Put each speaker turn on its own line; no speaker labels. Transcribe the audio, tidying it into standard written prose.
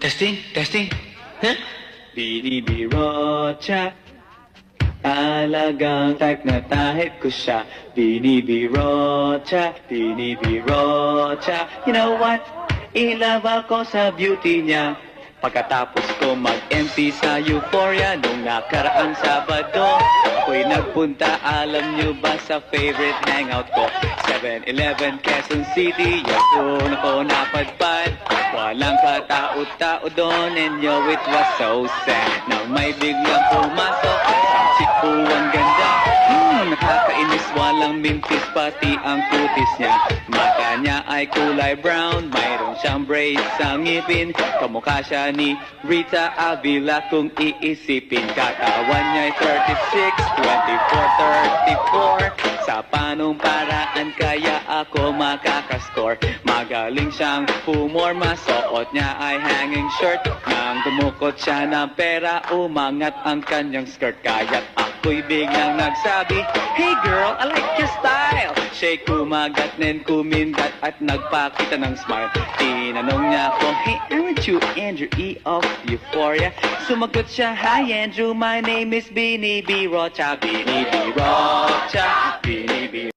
Testing, testing. Huh?
Binibirocha, talagang type na type ko siya. Binibirocha, binibirocha. You know what? Ilaba ko sa beauty niya. Pagkatapos ko mag-MP sa Euphoria nung nakaraang Sabado, ako'y nagpunta, alam nyo ba, sa favorite hangout ko, 7-Eleven, Quezon City. Yes, doon ako napadpad. Walang katao-tao doon, and yo, it was so sad. Nang may biglang pumasok, isang chick po ang ganda. Nakakainis, walang mintis, pati ang kutis niya. Mata niya ay kulay brown, mayroon siyang braids sa ngipin. Kamukha siya ni Rita Avila kung iisipin. Katawan niya ay 36, 24, 34. Sa panong paraan kaya ako makakascore? Magaling siyang pumorma, suot niya ay hanging shirt. Nang dumukot siya ng pera, umangat ang kanyang skirt. Kaya't ako'y biglang nagsabi, "Hey girl, I like your style." Siya'y kumagat nen kumindat at nagpakita ng smile. Tinanong niya ako, "Hey, aren't you Andrew E. of Euphoria?" Sumagot siya, "Hi Andrew, my name is Binibirocha." Binibirocha, Binibirocha.